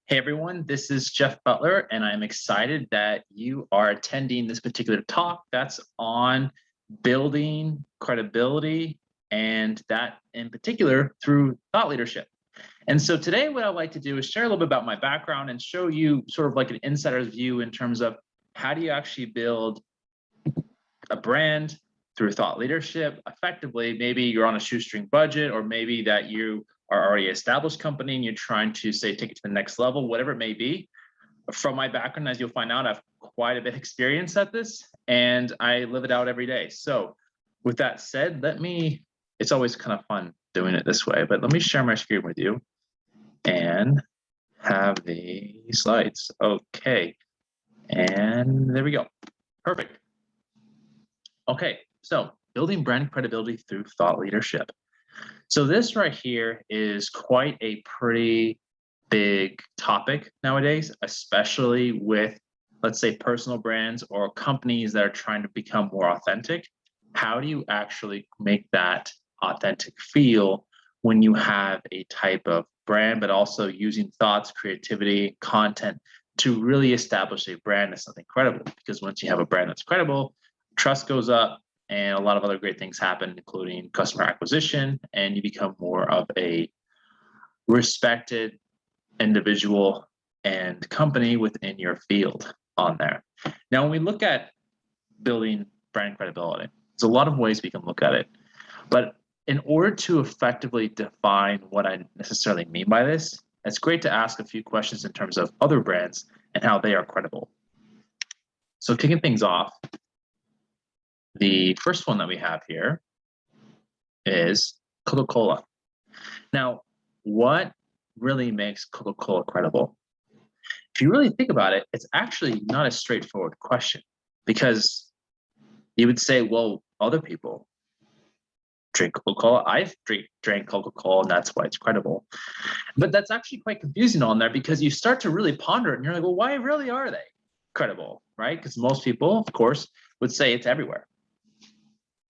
Hey everyone, this is Jeff Butler, and I'm excited that you are attending this particular talk that's on building credibility, and that in particular through thought leadership. And so today what I'd like to do is share a little bit about my background and show you sort of like an insider's view in terms of how do you actually build a brand through thought leadership effectively. Maybe you're on a shoestring budget, or maybe that you are already an established company and you're trying to say take it to the next level, whatever it may be. From my background, as you'll find out, I have quite a bit of experience at this and I live it out every day. So with that said, it's always kind of fun doing it this way, but let me share my screen with you and have the slides. Okay, and there we go. Perfect. Okay, so building brand credibility through thought leadership. So this right here is quite a pretty big topic nowadays, especially with, let's say, personal brands or companies that are trying to become more authentic. How do you actually make that authentic feel when you have a type of brand, but also using thoughts, creativity, content to really establish a brand as something credible? Because once you have a brand that's credible, trust goes up, and a lot of other great things happen, including customer acquisition, and you become more of a respected individual and company within your field on there. Now, when we look at building brand credibility, there's a lot of ways we can look at it. But in order to effectively define what I necessarily mean by this, it's great to ask a few questions in terms of other brands and how they are credible. So kicking things off, the first one that we have here is CocaCola. Now, what really makes CocaCola credible? If you really think about it, it's actually not a straightforward question, because you would say, well, other people drink Coca-Cola. I've drank Coca-Cola, and that's why it's credible. But that's actually quite confusing on there, because you start to really ponder it, and you're like, well, why really are they credible, right? Because most people, of course, would say it's everywhere.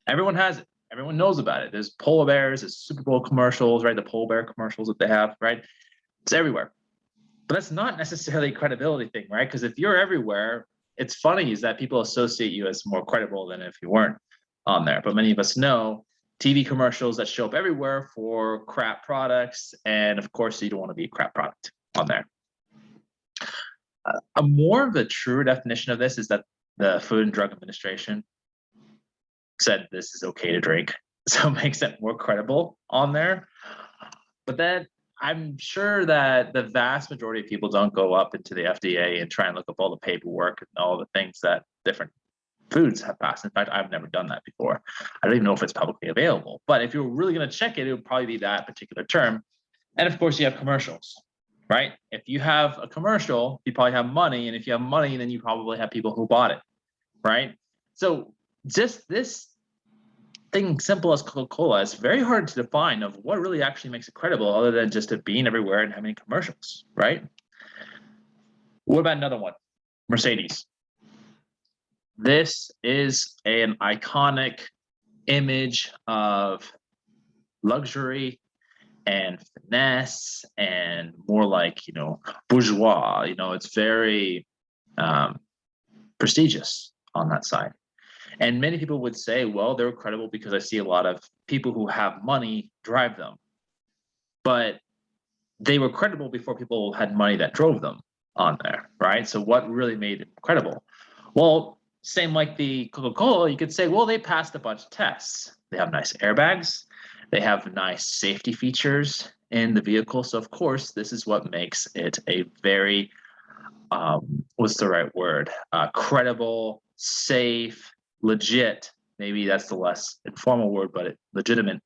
Everyone has it. Everyone knows about it. There's polar bears, there's Super Bowl commercials, right? The polar bear commercials that they have, right? It's everywhere. But that's not necessarily a credibility thing, right? Because if you're everywhere, it's funny is that people associate you as more credible than if you weren't on there. But many of us know TV commercials that show up everywhere for crap products. And of course, you don't want to be a crap product on there. A more of a true definition of this is that the Food and Drug Administration said this is okay to drink, so it makes it more credible on there. But then I'm sure that the vast majority of people don't go up into the FDA and try and look up all the paperwork and all the things that different foods have passed. In fact, I've never done that before. I don't even know if it's publicly available. But if you're really going to check it, it would probably be that particular term. And of course, you have commercials, right? If you have a commercial, you probably have money. And if you have money, then you probably have people who bought it, right? So just this thing simple as Coca-Cola is very hard to define of what really actually makes it credible, other than just it being everywhere and having commercials, right? What about another one? Mercedes. This is an iconic image of luxury and finesse and more like, bourgeois. It's very prestigious on that side. And many people would say, well, they're credible because I see a lot of people who have money drive them. But they were credible before people had money that drove them on there, right? So what really made it credible? Well, same like the Coca-Cola, you could say, well, they passed a bunch of tests. They have nice airbags. They have nice safety features in the vehicle. So of course, this is what makes it a very, what's the right word? Credible, safe, legit, maybe that's the less informal word, but legitimate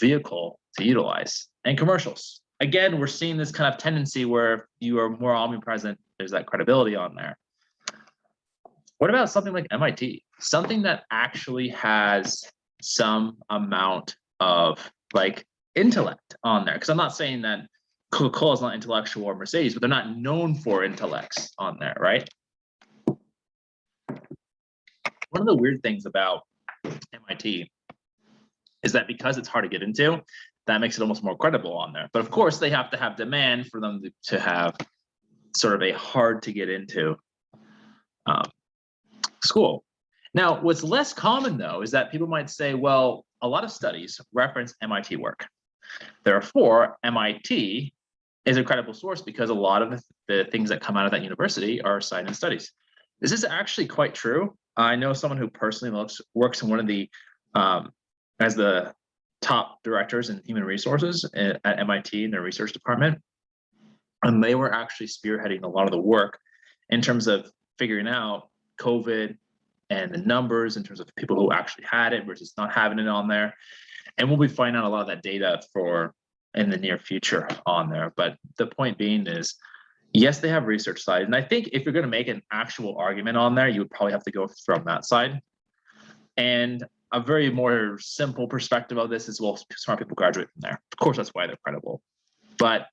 vehicle to utilize. And commercials. Again, we're seeing this kind of tendency where you are more omnipresent, there's that credibility on there. What about something like MIT? Something that actually has some amount of like intellect on there. Because I'm not saying that Coca-Cola is not intellectual or Mercedes, but they're not known for intellects on there, right? One of the weird things about MIT is that because it's hard to get into, that makes it almost more credible on there. But of course, they have to have demand for them to have sort of a hard to get into school. Now, what's less common though is that people might say, well, a lot of studies reference MIT work. Therefore, MIT is a credible source because a lot of the things that come out of that university are cited in studies. This is actually quite true. I know someone who personally works in one of the, as the top directors in human resources at MIT in their research department. And they were actually spearheading a lot of the work in terms of figuring out COVID and the numbers in terms of people who actually had it versus not having it on there. And we'll be finding out a lot of that data for in the near future on there. But the point being is, yes, they have research side. And I think if you're going to make an actual argument on there, you would probably have to go from that side. And a very more simple perspective of this is, well, smart people graduate from there. Of course, that's why they're credible. But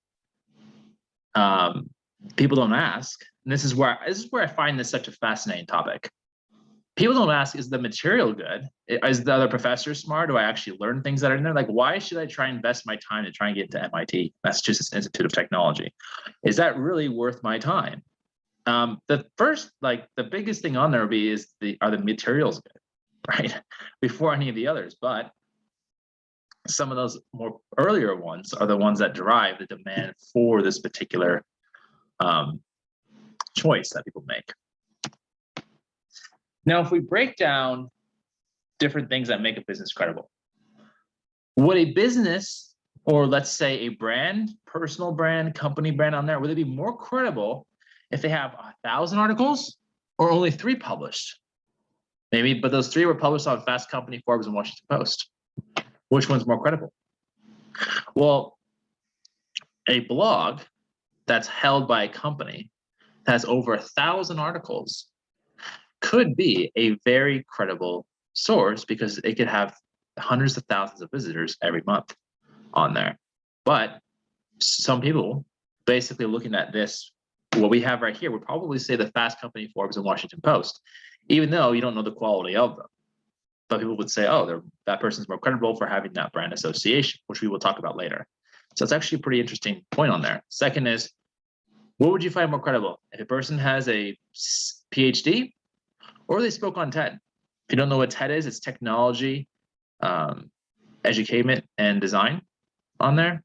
people don't ask, and this is where I find this such a fascinating topic. People don't ask, is the material good? Is the other professor smart? Do I actually learn things that are in there? Like, why should I try and invest my time to try and get to MIT, Massachusetts Institute of Technology? Is that really worth my time? The first, the biggest thing on there would be are the materials good, right? Before any of the others, but some of those more earlier ones are the ones that drive the demand for this particular choice that people make. Now, if we break down different things that make a business credible, would a business, or let's say a brand, personal brand, company brand on there, would it be more credible if they have 1,000 articles or only 3 published? Maybe, but those 3 were published on Fast Company, Forbes, and Washington Post. Which one's more credible? Well, a blog that's held by a company that has over 1,000 articles could be a very credible source because it could have hundreds of thousands of visitors every month on there. But some people basically looking at this, what we have right here, would probably say the Fast Company, Forbes, and Washington Post, even though you don't know the quality of them. But people would say, oh, that person's more credible for having that brand association, which we will talk about later. So it's actually a pretty interesting point on there. Second is, what would you find more credible? If a person has a PhD or they spoke on TED. If you don't know what TED is, it's technology, education, and design on there.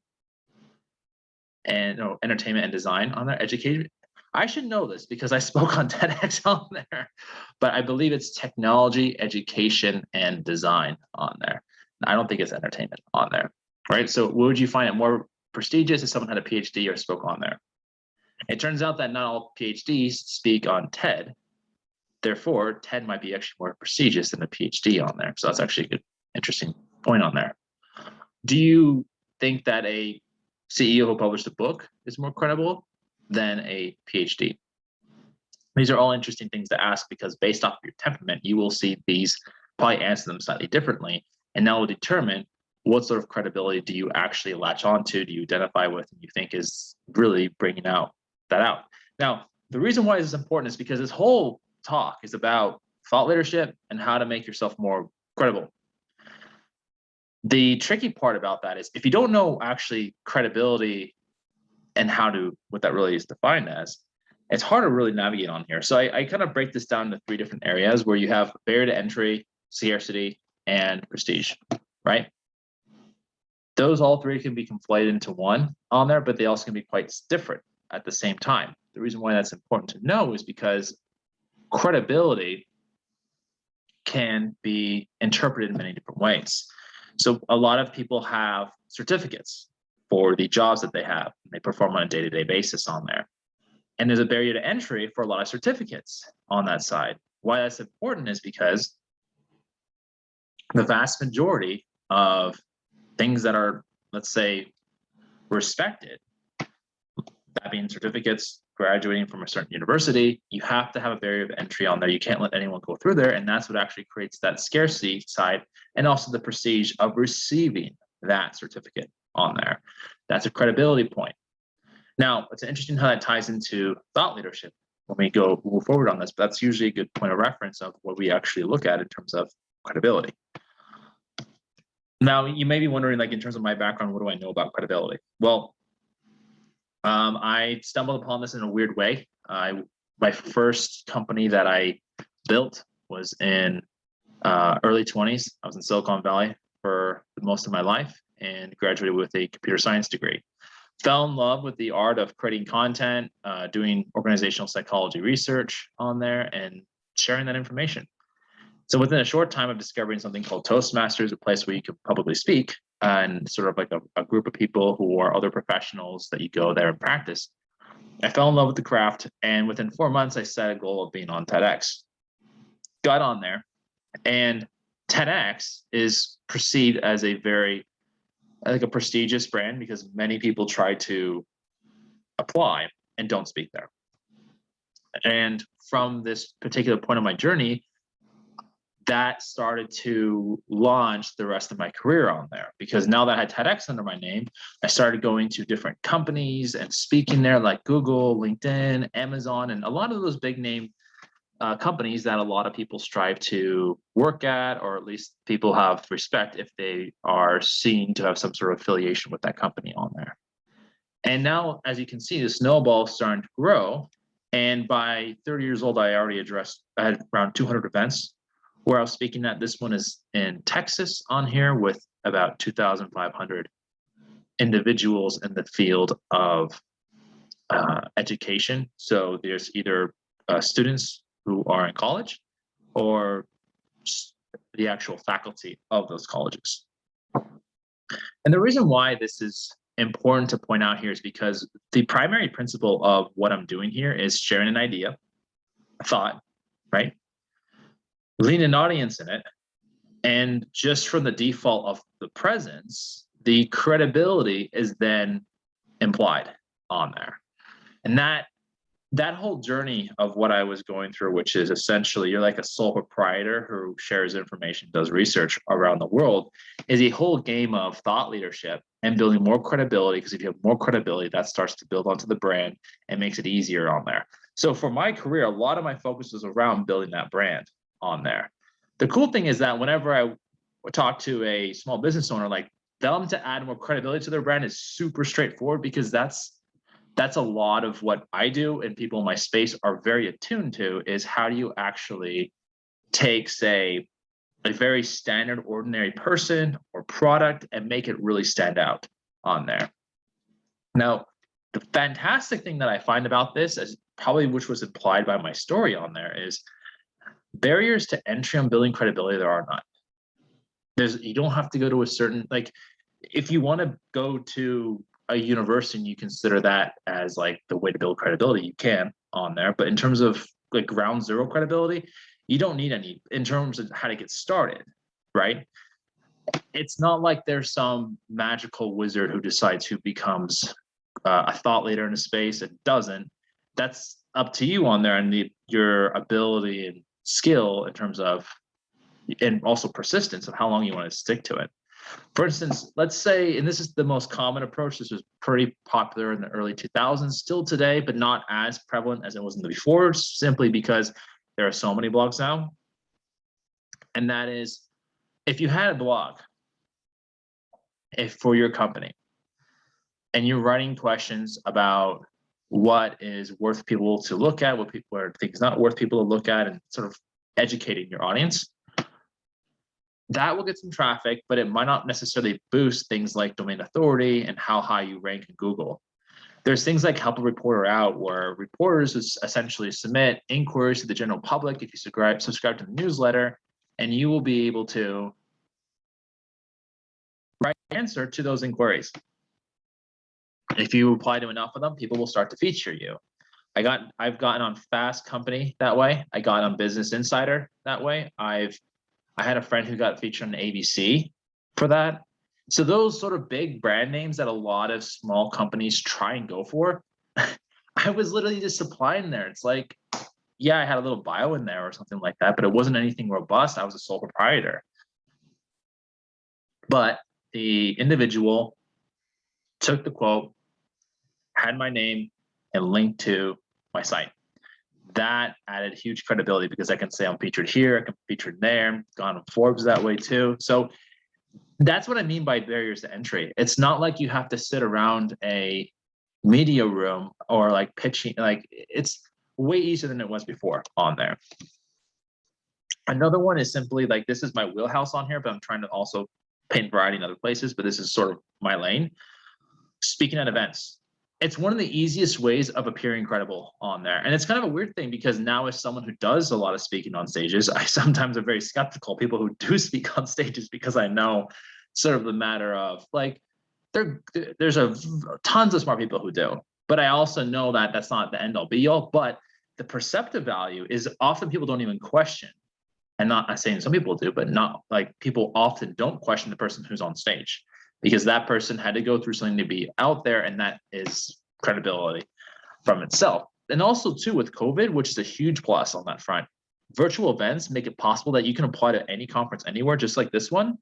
And entertainment and design on there, education. I should know this because I spoke on TEDx on there, but I believe it's technology, education, and design on there. I don't think it's entertainment on there, right? So would you find it more prestigious if someone had a PhD or spoke on there? It turns out that not all PhDs speak on TED. Therefore, TED might be actually more prestigious than a PhD on there. So that's actually a good, interesting point on there. Do you think that a CEO who published a book is more credible than a PhD? These are all interesting things to ask because based off of your temperament, you will see these, probably answer them slightly differently, and that will determine what sort of credibility do you actually latch onto, do you identify with, and you think is really bringing that out. Now, the reason why this is important is because this whole talk is about thought leadership and how to make yourself more credible. The tricky part about that is if you don't know actually credibility and what that really is defined as, it's hard to really navigate on here. So I kind of break this down into 3 different areas where you have barrier to entry, scarcity, and prestige, right? Those all 3 can be conflated into one on there, but they also can be quite different at the same time. The reason why that's important to know is because credibility can be interpreted in many different ways. So a lot of people have certificates for the jobs that they have. They perform on a day-to-day basis on there. And there's a barrier to entry for a lot of certificates on that side. Why that's important is because the vast majority of things that are, let's say, respected, that being certificates, graduating from a certain university, you have to have a barrier of entry on there. You can't let anyone go through there. And that's what actually creates that scarcity side and also the prestige of receiving that certificate on there. That's a credibility point. Now, it's interesting how that ties into thought leadership when we move forward on this, but that's usually a good point of reference of what we actually look at in terms of credibility. Now, you may be wondering, like, in terms of my background, what do I know about credibility? Well, I stumbled upon this in a weird way. My first company that I built was in early 20s. I was in Silicon Valley for most of my life and graduated with a computer science degree. Fell in love with the art of creating content, doing organizational psychology research on there, and sharing that information. So within a short time of discovering something called Toastmasters, a place where you can publicly speak, and sort of like a group of people who are other professionals that you go there and practice, I fell in love with the craft. And within 4 months, I set a goal of being on TEDx. Got on there, and TEDx is perceived as a very like a prestigious brand because many people try to apply and don't speak there. And from this particular point of my journey, that started to launch the rest of my career on there, because now that I had TEDx under my name, I started going to different companies and speaking there, like Google, LinkedIn, Amazon, and a lot of those big name companies that a lot of people strive to work at, or at least people have respect if they are seen to have some sort of affiliation with that company on there. And now, as you can see, the snowball is starting to grow. And by 30 years old, I had around 200 events where I was speaking at. This one is in Texas on here with about 2,500 individuals in the field of education. So there's either students who are in college or the actual faculty of those colleges. And the reason why this is important to point out here is because the primary principle of what I'm doing here is sharing an idea, a thought, right? Lean an audience in it. And just from the default of the presence, the credibility is then implied on there. And that whole journey of what I was going through, which is essentially you're like a sole proprietor who shares information, does research around the world, is a whole game of thought leadership and building more credibility. Because if you have more credibility, that starts to build onto the brand and makes it easier on there. So for my career, a lot of my focus was around building that brand on there. The cool thing is that whenever I talk to a small business owner, like them to add more credibility to their brand is super straightforward, because that's a lot of what I do and people in my space are very attuned to, is how do you actually take, say, a very standard, ordinary person or product and make it really stand out on there. Now, the fantastic thing that I find about this, is probably which was implied by my story on there, is barriers to entry on building credibility there are not. You don't have to go to a certain, like, if you want to go to a university and you consider that as like the way to build credibility, you can on there. But in terms of like ground zero credibility, you don't need any in terms of how to get started, right? It's not like there's some magical wizard who decides who becomes a thought leader in a space and doesn't. That's up to you on there, and your ability and skill in terms of, and also persistence of how long you want to stick to it. For instance, let's say, and this is the most common approach, this was pretty popular in the early 2000s, still today, but not as prevalent as it was in the before, simply because there are so many blogs now. And that is, if you had a blog for your company and you're writing questions about what is worth people to look at, what people are think is not worth people to look at, and sort of educating your audience, that will get some traffic, but it might not necessarily boost things like domain authority and how high you rank in Google. There's things like Help a Reporter Out, where reporters essentially submit inquiries to the general public. If you subscribe to the newsletter, and you will be able to write an answer to those inquiries. If you reply to enough of them, people will start to feature you. I've gotten on Fast Company that way. I got on Business Insider that way. I had a friend who got featured on ABC for that. So those sort of big brand names that a lot of small companies try and go for, I was literally just applying there. It's like, yeah, I had a little bio in there or something like that, but it wasn't anything robust. I was a sole proprietor. But the individual took the quote, had my name, and linked to my site. That added huge credibility, because I can say I'm featured here, I can be featured there, gone on Forbes that way too. So That's what I mean by barriers to entry. It's not like you have to sit around a media room or like pitching, like it's way easier than it was before on there. Another one is simply like, this is my wheelhouse on here, but I'm trying to also paint variety in other places, but this is sort of my lane. Speaking at events. It's one of the easiest ways of appearing credible on there. And it's kind of a weird thing because now as someone who does a lot of speaking on stages, I sometimes am very skeptical of people who do speak on stages because I know sort of the matter of like, there's tons of smart people who do, but I also know that that's not the end all be all, but the perceptive value is often people don't even question. And not saying some people do, but not like people often don't question the person who's on stage because that person had to go through something to be out there, and that is credibility from itself. And also too with COVID, which is a huge plus on that front, virtual events make it possible that you can apply to any conference anywhere, just like this one.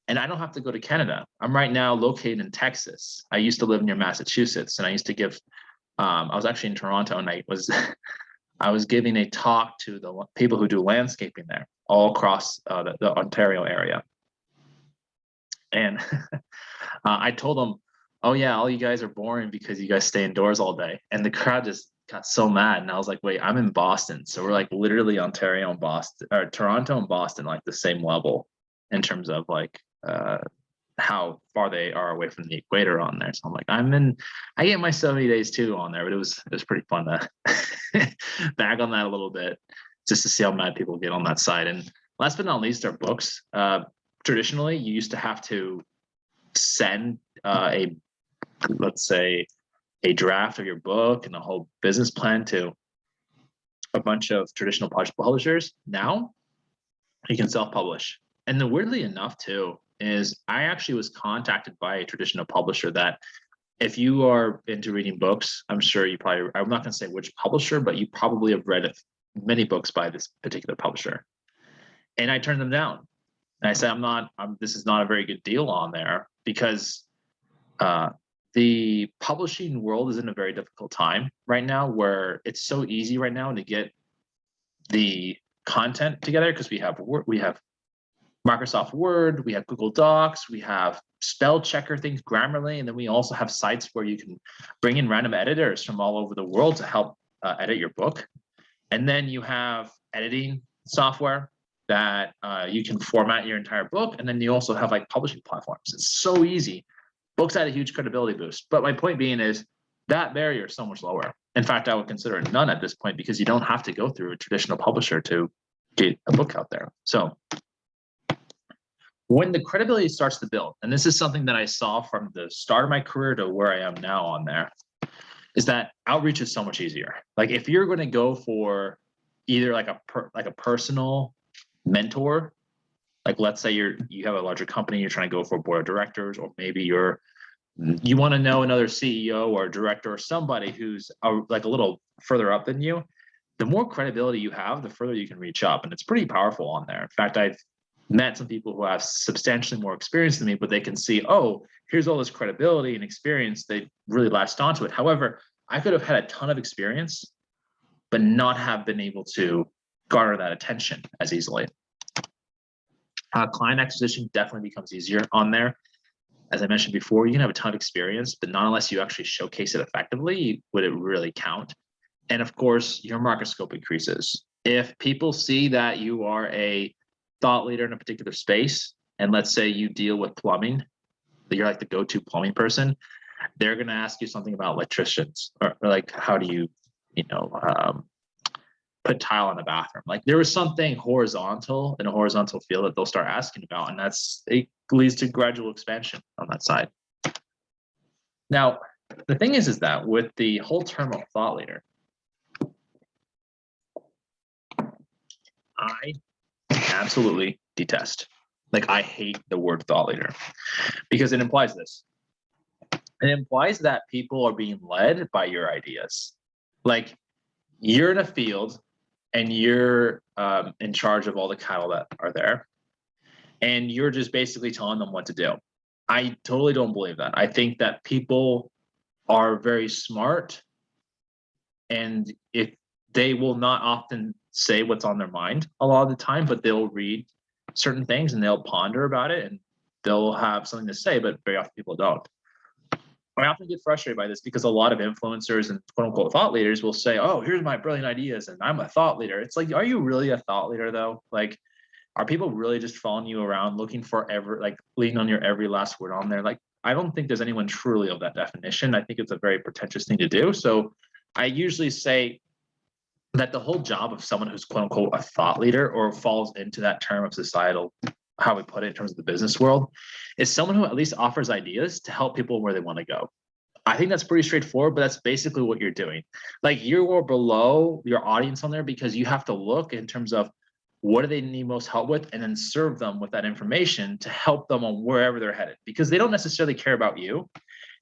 And I don't have to go to Canada. I'm right now located in Texas. I used to live near Massachusetts, and I used to give, I was actually in Toronto, and I was giving a talk to the people who do landscaping there all across the Ontario area. And I told them, oh yeah, all you guys are boring because you guys stay indoors all day. And the crowd just got so mad. And I was like, wait, I'm in Boston. So we're like literally Ontario and Boston, or Toronto and Boston, like the same level in terms of like how far they are away from the equator on there. So I'm like, I get my 70 days too on there, but it was pretty fun to bag on that a little bit just to see how mad people get on that side. And last but not least are books. Traditionally, you used to have to send let's say a draft of your book and a whole business plan to a bunch of traditional publishers. Now you can self-publish. And then weirdly enough too, is I actually was contacted by a traditional publisher that if you are into reading books, I'm sure you probably, I'm not going to say which publisher, but you probably have read many books by this particular publisher. And I turned them down. And I said, this is not a very good deal on there because the publishing world is in a very difficult time right now where it's so easy right now to get the content together because we have Microsoft Word, we have Google Docs, we have spell checker things, Grammarly, and then we also have sites where you can bring in random editors from all over the world to help edit your book. And then you have editing software that you can format your entire book. And then you also have like publishing platforms. It's so easy. Books had a huge credibility boost. But my point being is that barrier is so much lower. In fact, I would consider it none at this point because you don't have to go through a traditional publisher to get a book out there. So when the credibility starts to build, and this is something that I saw from the start of my career to where I am now on there, is that outreach is so much easier. Like if you're going to go for either like a personal mentor, like let's say you have a larger company, you're trying to go for a board of directors, or maybe you want to know another CEO or director or somebody who's like a little further up than you. The more credibility you have, the further you can reach up, and it's pretty powerful on there. In fact, I've met some people who have substantially more experience than me, but they can see, oh, here's all this credibility and experience. They really latched onto it. However, I could have had a ton of experience, but not have been able to garner that attention as easily. Client acquisition definitely becomes easier on there. As I mentioned before, you can have a ton of experience, but not unless you actually showcase it effectively would it really count. And of course, your market scope increases. If people see that you are a thought leader in a particular space, and let's say you deal with plumbing, you're like the go-to plumbing person, they're going to ask you something about electricians or like how do you put tile in a bathroom. Like there was something horizontal in a horizontal field that they'll start asking about, and it leads to gradual expansion on that side. Now, the thing is that with the whole term of thought leader, I absolutely detest. Like I hate the word thought leader because it implies this. It implies that people are being led by your ideas. Like you're in a field and you're in charge of all the cattle that are there, and you're just basically telling them what to do. I totally don't believe that. I think that people are very smart, and if they will not often say what's on their mind a lot of the time, but they'll read certain things and they'll ponder about it, and they'll have something to say, but very often people don't. I often get frustrated by this because a lot of influencers and quote unquote thought leaders will say, oh, here's my brilliant ideas and I'm a thought leader. It's like, are you really a thought leader though? Like, are people really just following you around looking for leaning on your every last word on there? Like, I don't think there's anyone truly of that definition. I think it's a very pretentious thing to do. So I usually say that the whole job of someone who's quote unquote a thought leader or falls into that term of societal, how we put it in terms of the business world, is someone who at least offers ideas to help people where they want to go. I think that's pretty straightforward, but that's basically what you're doing. Like, you're below your audience on there because you have to look in terms of what do they need most help with, and then serve them with that information to help them on wherever they're headed, because they don't necessarily care about you.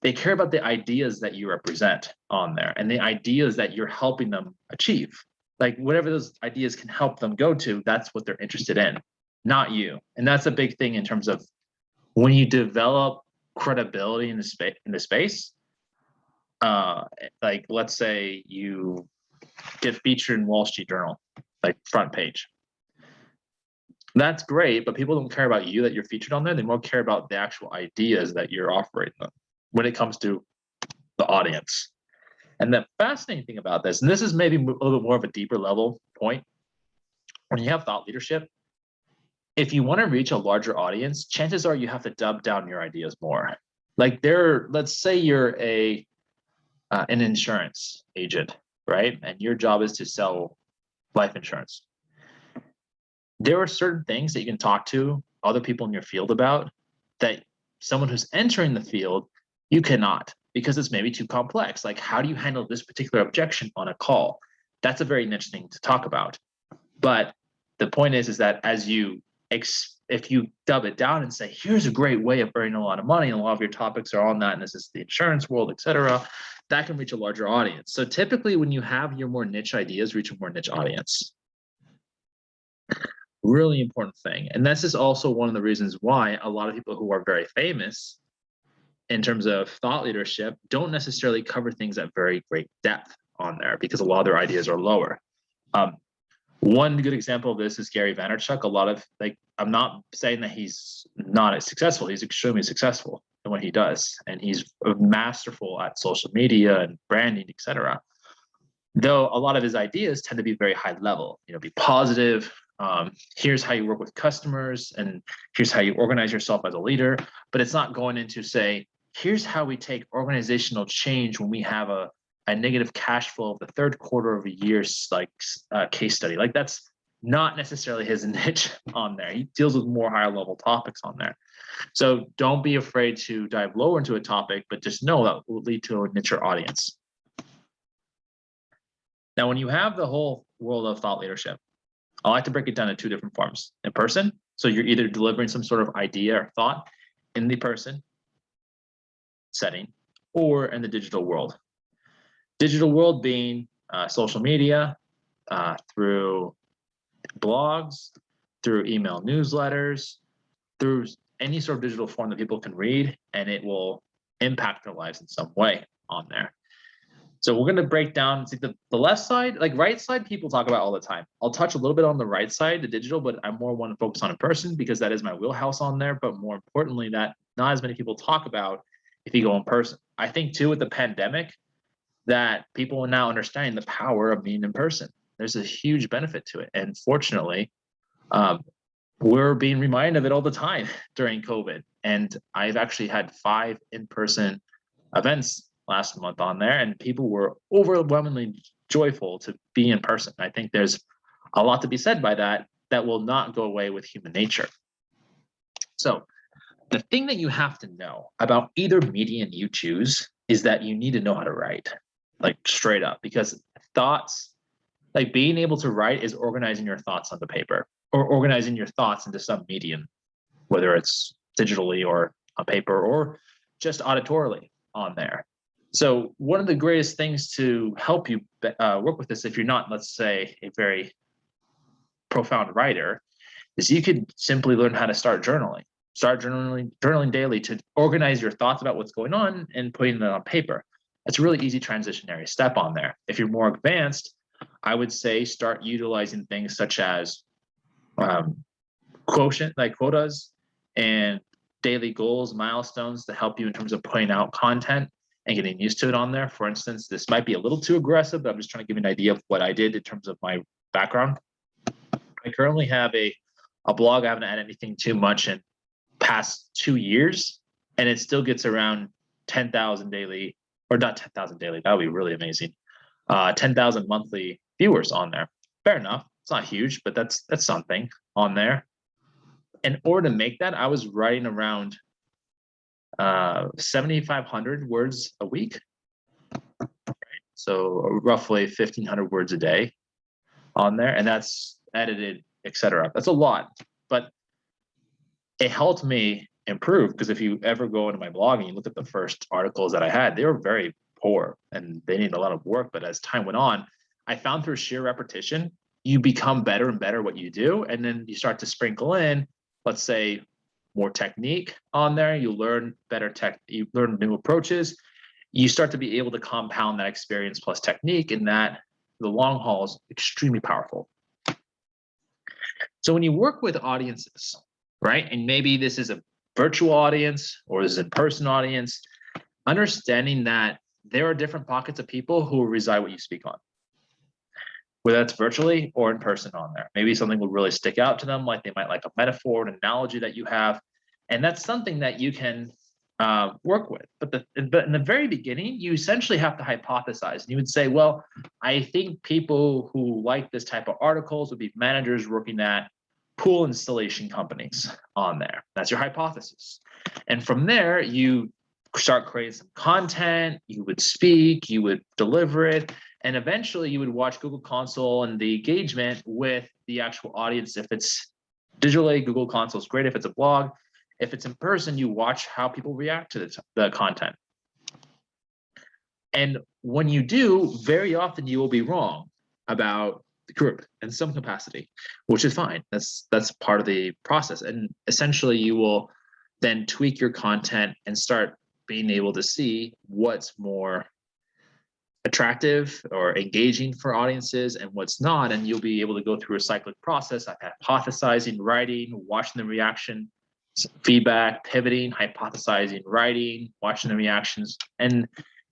They care about the ideas that you represent on there and the ideas that you're helping them achieve. Like, whatever those ideas can help them go to, that's what they're interested in, not you. And that's a big thing in terms of when you develop credibility in the space. Like, let's say you get featured in Wall Street Journal, like front page. That's great, but people don't care about you that you're featured on there. They more care about the actual ideas that you're offering them when it comes to the audience. And the fascinating thing about this, and this is maybe a little bit more of a deeper level point, when you have thought leadership, if you want to reach a larger audience, chances are you have to dumb down your ideas more. Like, let's say you're an insurance agent, right? And your job is to sell life insurance. There are certain things that you can talk to other people in your field about that someone who's entering the field, you cannot, because it's maybe too complex. Like, how do you handle this particular objection on a call? That's a very niche thing to talk about. But the point is that as if you dub it down and say, here's a great way of earning a lot of money, and a lot of your topics are on that, and this is the insurance world, et cetera, that can reach a larger audience. So typically when you have your more niche ideas reach a more niche audience. Really important thing. And this is also one of the reasons why a lot of people who are very famous in terms of thought leadership don't necessarily cover things at very great depth on there, because a lot of their ideas are lower. One good example of this is Gary Vaynerchuk. I'm not saying that he's not as successful. He's extremely successful in what he does, and he's masterful at social media and branding, et cetera. Though a lot of his ideas tend to be very high level, be positive. Here's how you work with customers, and here's how you organize yourself as a leader. But it's not going into say, here's how we take organizational change when we have a negative cash flow of the third quarter of a year's case study. Like, that's not necessarily his niche on there. He deals with more higher level topics on there. So don't be afraid to dive lower into a topic, but just know that will lead to a niche audience. Now, when you have the whole world of thought leadership, I like to break it down in two different forms. In person, so you're either delivering some sort of idea or thought in the person setting, or in the digital world. Digital world being social media, through blogs, through email newsletters, through any sort of digital form that people can read, and it will impact their lives in some way on there. So we're going to break down the left side, like right side, people talk about all the time. I'll touch a little bit on the right side, the digital, but I more want to focus on in person because that is my wheelhouse on there. But more importantly, that not as many people talk about if you go in person. I think too, with the pandemic, that people are now understanding the power of being in person. There's a huge benefit to it. And fortunately, we're being reminded of it all the time during COVID. And I've actually had 5 in-person events last month on there, and people were overwhelmingly joyful to be in person. I think there's a lot to be said by that will not go away with human nature. So the thing that you have to know about either medium you choose is that you need to know how to write, like straight up, because thoughts, like being able to write is organizing your thoughts on the paper or organizing your thoughts into some medium, whether it's digitally or on paper or just auditorily on there. So one of the greatest things to help you work with this, if you're not, let's say, a very profound writer, is you could simply learn how to start journaling. Start journaling daily to organize your thoughts about what's going on and putting it on paper. That's a really easy transitionary step on there. If you're more advanced, I would say start utilizing things such as quotas and daily goals, milestones to help you in terms of putting out content and getting used to it on there. For instance, this might be a little too aggressive, but I'm just trying to give you an idea of what I did in terms of my background. I currently have a blog. I haven't had anything too much in past 2 years, and it still gets around 10,000 daily, or not 10,000 daily. That would be really amazing. 10,000 monthly viewers on there. Fair enough. It's not huge, but that's something on there. In order to make that, I was writing around 7,500 words a week. So roughly 1,500 words a day on there, and that's edited, etc. That's a lot, but it helped me improve, because if you ever go into my blog and you look at the first articles that I had, they were very poor and they needed a lot of work. But as time went on, I found through sheer repetition, you become better and better what you do. And then you start to sprinkle in, let's say, more technique on there. You learn better tech, you learn new approaches. You start to be able to compound that experience plus technique, and that the long haul is extremely powerful. So when you work with audiences, right, and maybe this is a virtual audience or this is an in-person audience, understanding that there are different pockets of people who will reside what you speak on, whether that's virtually or in person on there. Maybe something will really stick out to them, like they might like a metaphor, an analogy that you have, and that's something that you can work with. But in the very beginning, you essentially have to hypothesize. And you would say, well, I think people who like this type of articles would be managers working at pool installation companies on there. That's your hypothesis. And from there, you start creating some content, you would speak, you would deliver it, and eventually you would watch Google Console and the engagement with the actual audience. If it's digitally, Google Console is great. If it's a blog, if it's in person, you watch how people react to the content. And when you do, very often you will be wrong about the group in some capacity, which is fine. That's part of the process. And essentially you will then tweak your content and start being able to see what's more attractive or engaging for audiences and what's not. And you'll be able to go through a cyclic process of hypothesizing, writing, watching the reaction, feedback, pivoting, hypothesizing, writing, watching the reactions. And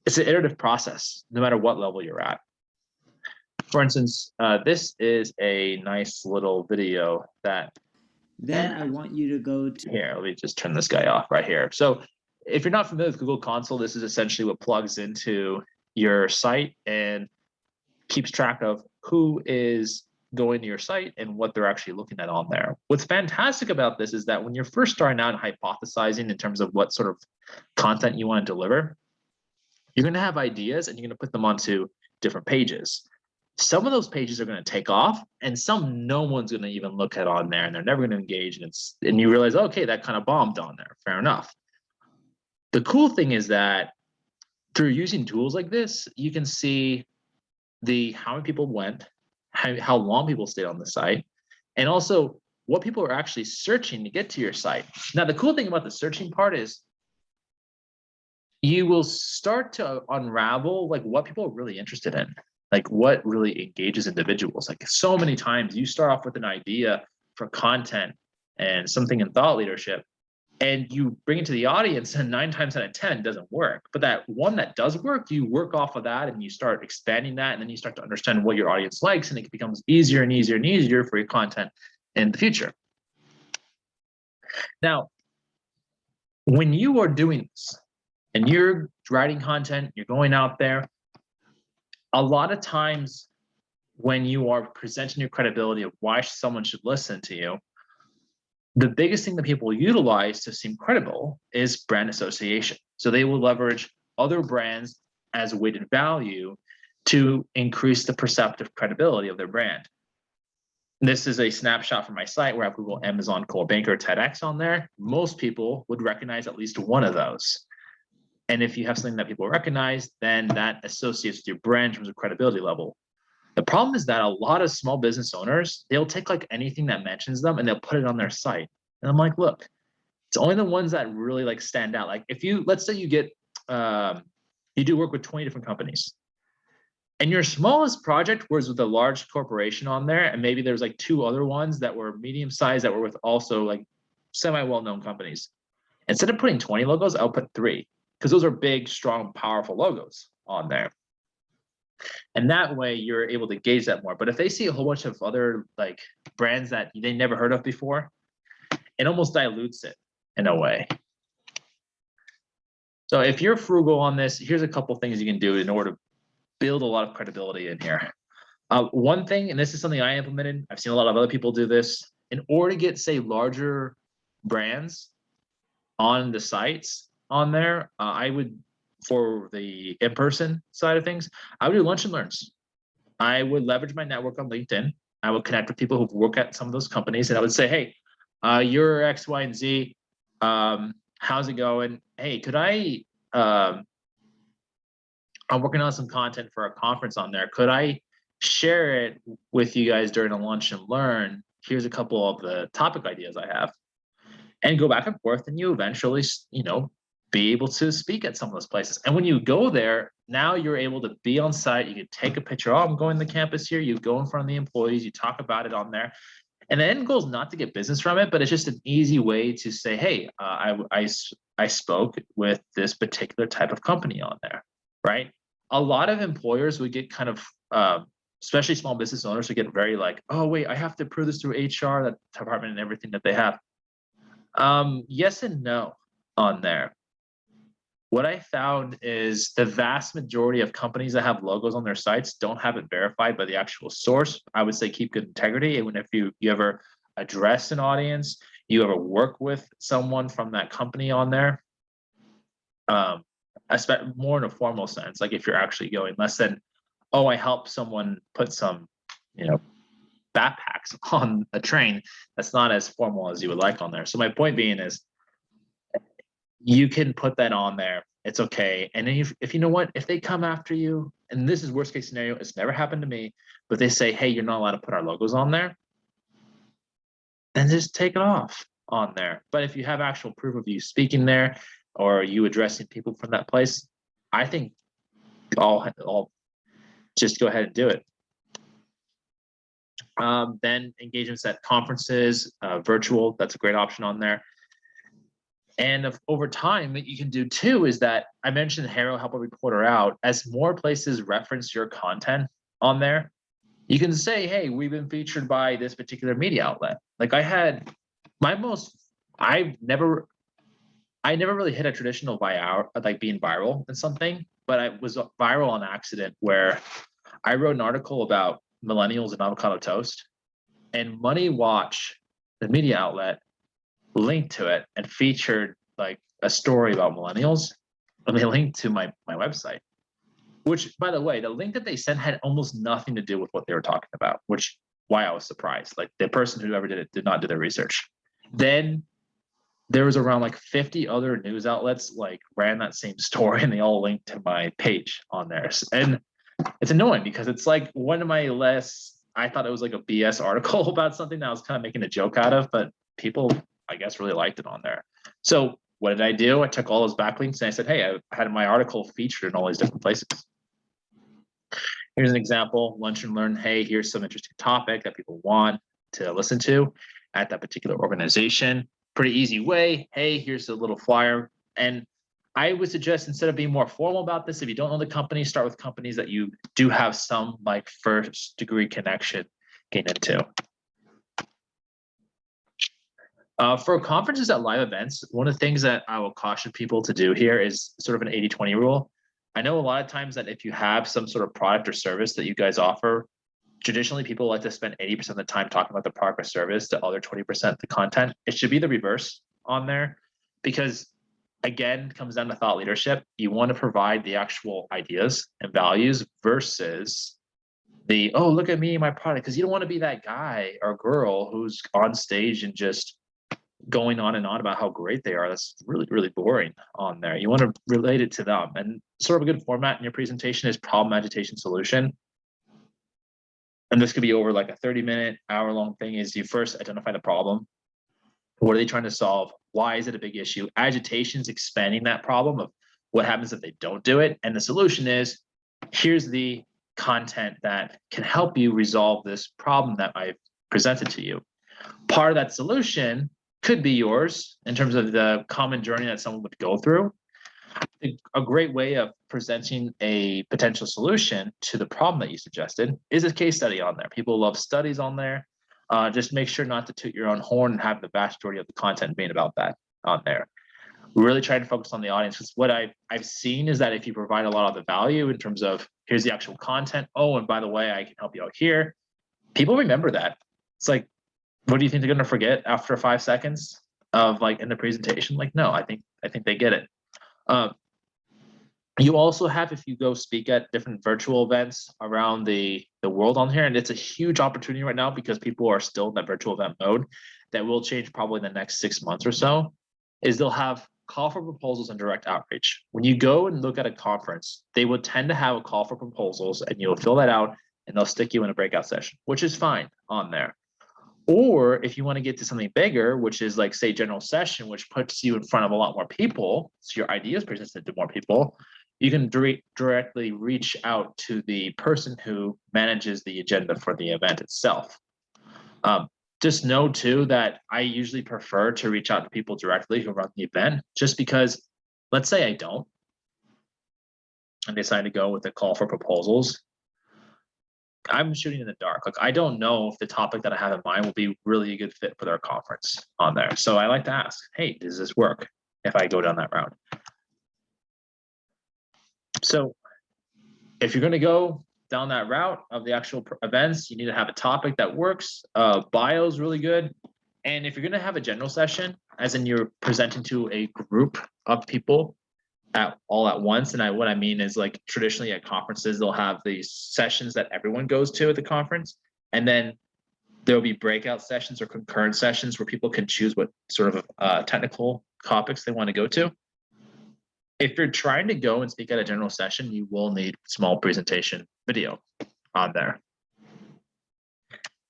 it's an iterative process, no matter what level you're at. For instance, this is a nice little video that. Then I want you to go to. Here, let me just turn this guy off right here. So if you're not familiar with Google Console, this is essentially what plugs into your site and keeps track of who is going to your site and what they're actually looking at on there. What's fantastic about this is that when you're first starting out and hypothesizing in terms of what sort of content you want to deliver, you're going to have ideas and you're going to put them onto different pages. Some of those pages are going to take off, and some no one's going to even look at on there, and they're never going to engage. And you realize, okay, that kind of bombed on there. Fair enough. The cool thing is that through using tools like this, you can see how many people went, how long people stayed on the site, and also what people are actually searching to get to your site. Now, the cool thing about the searching part is you will start to unravel like what people are really interested in, like what really engages individuals. Like so many times you start off with an idea for content and something in thought leadership, and you bring it to the audience, and 9 times out of 10 doesn't work. But that one that does work, you work off of that and you start expanding that, and then you start to understand what your audience likes, and it becomes easier and easier and easier for your content in the future. Now, when you are doing this and you're writing content, you're going out there, a lot of times when you are presenting your credibility of why someone should listen to you, the biggest thing that people utilize to seem credible is brand association. So they will leverage other brands as weighted value to increase the perceptive credibility of their brand. This is a snapshot from my site where I have Google, Amazon, Coldwell Banker, TEDx on there. Most people would recognize at least one of those. And if you have something that people recognize, then that associates with your brand in terms of credibility level. The problem is that a lot of small business owners, they'll take like anything that mentions them and they'll put it on their site. And I'm like, look, it's only the ones that really like stand out. Like if you, let's say you get, you do work with 20 different companies, and your smallest project was with a large corporation on there, and maybe there's like 2 other ones that were medium sized that were with also like semi well-known companies. Instead of putting 20 logos, I'll put 3, because those are big, strong, powerful logos on there. And that way you're able to gauge that more. But if they see a whole bunch of other like brands that they never heard of before, it almost dilutes it in a way. So if you're frugal on this, here's a couple things you can do in order to build a lot of credibility in here. One thing, and this is something I implemented, I've seen a lot of other people do this, in order to get, say, larger brands on the sites on there, I would, for the in-person side of things, I would do lunch and learns. I would leverage my network on LinkedIn. I would connect with people who work at some of those companies, and I would say, hey, you're X, Y, and Z. How's it going? Hey, could I'm working on some content for a conference on there. Could I share it with you guys during a lunch and learn? Here's a couple of the topic ideas I have. And go back and forth, and you eventually, be able to speak at some of those places. And when you go there, now you're able to be on site. You can take a picture. Oh, I'm going to the campus here. You go in front of the employees. You talk about it on there. And the end goal is not to get business from it, but it's just an easy way to say, hey, I spoke with this particular type of company on there, right? A lot of employers would get kind of, especially small business owners, would get very like, oh, wait, I have to prove this through HR, that department, and everything that they have. Yes and no on there. What I found is the vast majority of companies that have logos on their sites don't have it verified by the actual source. I would say keep good integrity. And if you ever address an audience, you ever work with someone from that company on there, more in a formal sense, like if you're actually going less than, oh, I helped someone put some, backpacks on a train, that's not as formal as you would like on there. So my point being is, you can put that on there. It's okay. And then if you know what, if they come after you, and this is worst case scenario, it's never happened to me, but they say, hey, you're not allowed to put our logos on there, then just take it off on there. But if you have actual proof of you speaking there, or you addressing people from that place, I think I'll just go ahead and do it. Then engagements at conferences, virtual, that's a great option on there. And over time, what you can do too is that I mentioned Hero, help a reporter out. As more places reference your content on there, you can say, hey, we've been featured by this particular media outlet. Like I never really hit a traditional like being viral in something, but I was viral on accident where I wrote an article about millennials and avocado toast, and Money Watch, the media outlet, linked to it and featured like a story about millennials, and they linked to my website, which, by the way, the link that they sent had almost nothing to do with what they were talking about, which why I was surprised. Like the person who ever did it did not do their research. Then there was around like 50 other news outlets like ran that same story, and they all linked to my page on there. And it's annoying because it's like one of my I thought it was like a BS article about something that I was kind of making a joke out of, but people, I guess, really liked it on there. So what did I do? I took all those backlinks and I said, hey, I had my article featured in all these different places. Here's an example, lunch and learn. Hey, here's some interesting topic that people want to listen to at that particular organization. Pretty easy way. Hey, here's a little flyer. And I would suggest, instead of being more formal about this, if you don't know the company, start with companies that you do have some like first degree connection get into. For conferences at live events, one of the things that I will caution people to do here is sort of an 80-20 rule. I know a lot of times that if you have some sort of product or service that you guys offer, traditionally people like to spend 80% of the time talking about the product or service, the other 20% the content. It should be the reverse on there, because again, it comes down to thought leadership. You want to provide the actual ideas and values versus the, oh, look at me, my product. Because you don't want to be that guy or girl who's on stage and just going on and on about how great they are. That's really, really boring on there. You want to relate it to them. And sort of a good format in your presentation is problem, agitation, solution. And this could be over like a 30-minute, hour-long thing. Is you first identify the problem. What are they trying to solve? Why is it a big issue? Agitation is expanding that problem of what happens if they don't do it. And the solution is, here's the content that can help you resolve this problem that I've presented to you. Part of that solution could be yours in terms of the common journey that someone would go through. A great way of presenting a potential solution to the problem that you suggested is a case study on there. People love studies on there. Just make sure not to toot your own horn and have the vast majority of the content being about that on there. We really try to focus on the audience, because what I've seen is that if you provide a lot of the value in terms of here's the actual content, oh, and by the way, I can help you out here, people remember that. It's like, what do you think they're going to forget after 5 seconds of like in the presentation? Like, no, I think they get it. You also have, if you go speak at different virtual events around the world on here, and it's a huge opportunity right now because people are still in that virtual event mode, that will change probably in the next 6 months or so, is they'll have call for proposals and direct outreach. When you go and look at a conference, they will tend to have a call for proposals, and you'll fill that out and they'll stick you in a breakout session, which is fine on there. Or if you want to get to something bigger, which is like, say, general session, which puts you in front of a lot more people, so your ideas presented to more people, you can directly reach out to the person who manages the agenda for the event itself. Just know too that I usually prefer to reach out to people directly who run the event, just because, let's say I don't, and decide to go with a call for proposals. I'm shooting in the dark. Like, I don't know if the topic that I have in mind will be really a good fit for their conference on there. So I like to ask, hey, does this work if I go down that route? So if you're going to go down that route of the actual events, you need to have a topic that works. Bio is really good. And if you're going to have a general session, as in you're presenting to a group of people all at once, and what I mean is, like, traditionally at conferences, they'll have these sessions that everyone goes to at the conference, and then there'll be breakout sessions or concurrent sessions where people can choose what sort of technical topics they want to go to. If you're trying to go and speak at a general session, you will need small presentation video on there.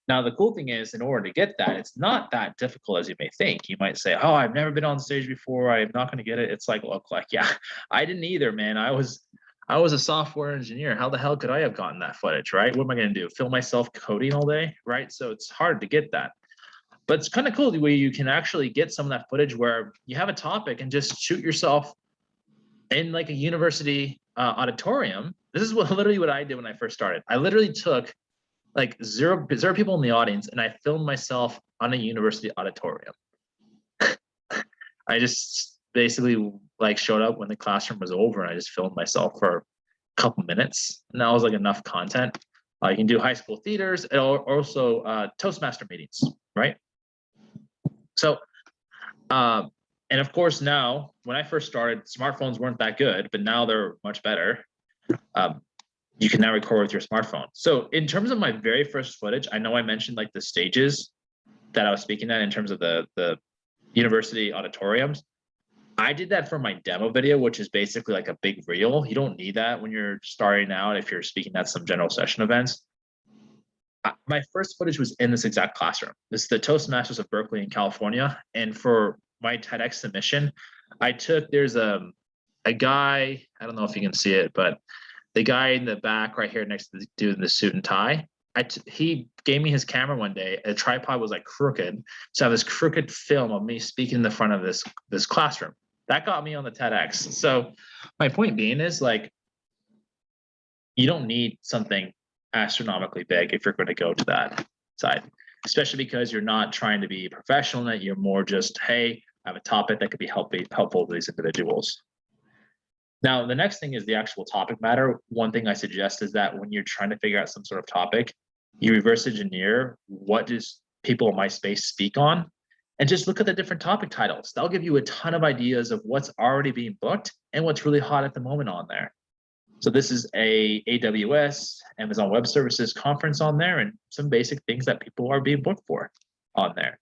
Now, the cool thing is, in order to get that, it's not that difficult as you may think. You might say, oh, I've never been on stage before, I'm not going to get it. It's like, look, like, yeah, I didn't either, man. I was a software engineer. How the hell could I have gotten that footage, right? What am I going to do? Film myself coding all day, right? So it's hard to get that. But it's kind of cool the way you can actually get some of that footage where you have a topic and just shoot yourself in like a university auditorium. This is literally what I did when I first started. I literally took like zero people in the audience, and I filmed myself on a university auditorium. I just basically like showed up when the classroom was over, and I just filmed myself for a couple minutes, and that was like enough content. You can do high school theaters and also Toastmaster meetings, right? So, and of course now, when I first started, smartphones weren't that good, but now they're much better. You can now record with your smartphone. So in terms of my very first footage, I know I mentioned like the stages that I was speaking at in terms of the university auditoriums. I did that for my demo video, which is basically like a big reel. You don't need that when you're starting out if you're speaking at some general session events. My first footage was in this exact classroom. This is the Toastmasters of Berkeley in California. And for my TEDx submission, there's a guy, I don't know if you can see it, but the guy in the back right here next to the dude in the suit and tie, he gave me his camera one day. A tripod was like crooked. So I have this crooked film of me speaking in the front of this classroom. That got me on the TEDx. So my point being is, like, you don't need something astronomically big if you're going to go to that side, especially because you're not trying to be professional in it. You're more just, hey, I have a topic that could be helpful to these individuals. Now, the next thing is the actual topic matter. One thing I suggest is that when you're trying to figure out some sort of topic, you reverse engineer what does people in my space speak on, and just look at the different topic titles. That'll give you a ton of ideas of what's already being booked and what's really hot at the moment on there. So this is a AWS, Amazon Web Services conference on there, and some basic things that people are being booked for on there.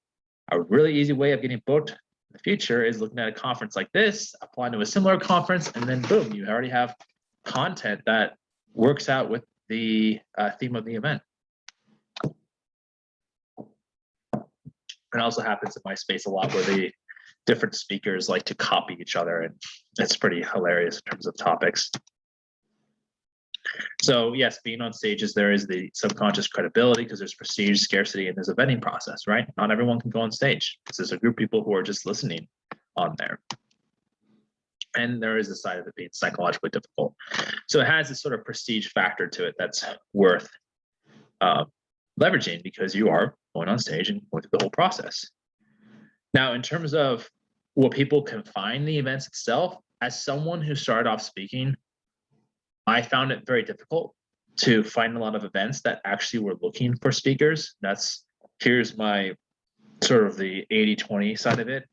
A really easy way of getting booked the future is looking at a conference like this, applying to a similar conference, and then boom, you already have content that works out with the theme of the event. It also happens in my space a lot where the different speakers like to copy each other, and it's pretty hilarious in terms of topics. So yes, being on stages, there is the subconscious credibility because there's prestige, scarcity, and there's a vetting process, right? Not everyone can go on stage. There's a group of people who are just listening on there. And there is a side of it being psychologically difficult. So it has this sort of prestige factor to it that's worth leveraging because you are going on stage and going through the whole process. Now, in terms of what people can find the events itself, as someone who started off speaking, I found it very difficult to find a lot of events that actually were looking for speakers. Here's my sort of the 80-20 side of it.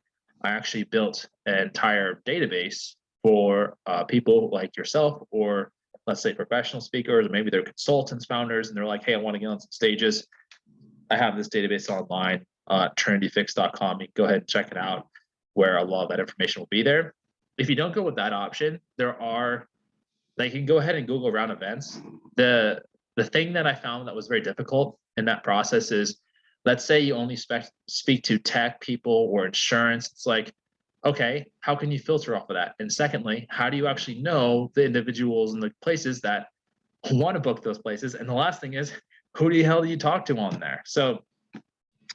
I actually built an entire database for people like yourself, or let's say professional speakers, or maybe they're consultants, founders, and they're like, hey, I want to get on some stages. I have this database online, TrinityFix.com. You can go ahead and check it out, where a lot of that information will be there. If you don't go with that option, you can go ahead and Google around events. The thing that I found that was very difficult in that process is, let's say you only speak to tech people or insurance. It's like, okay, how can you filter off of that? And secondly, how do you actually know the individuals and the places that want to book those places? And the last thing is, who the hell do you talk to on there? So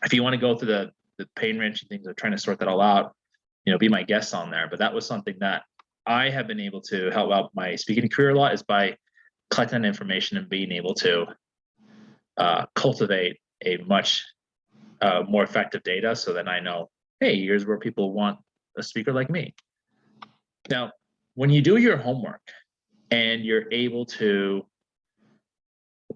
if you want to go through the pain wrenching things of trying to sort that all out, be my guest on there. But that was something that I have been able to help out my speaking career a lot, is by collecting that information and being able to cultivate a much more effective data, so that I know, hey, here's where people want a speaker like me. Now, when you do your homework and you're able to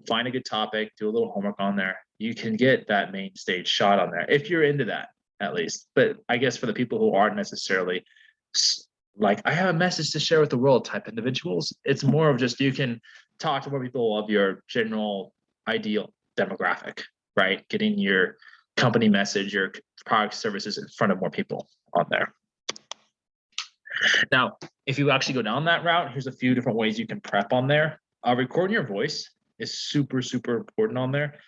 find a good topic, do a little homework on there, you can get that main stage shot on there, if you're into that, at least. But I guess for the people who aren't necessarily like, I have a message to share with the world type individuals, it's more of just, you can talk to more people of your general ideal demographic, right? Getting your company message, your product, services in front of more people on there. Now, if you actually go down that route, here's a few different ways you can prep on there. Recording your voice is super, super important on there.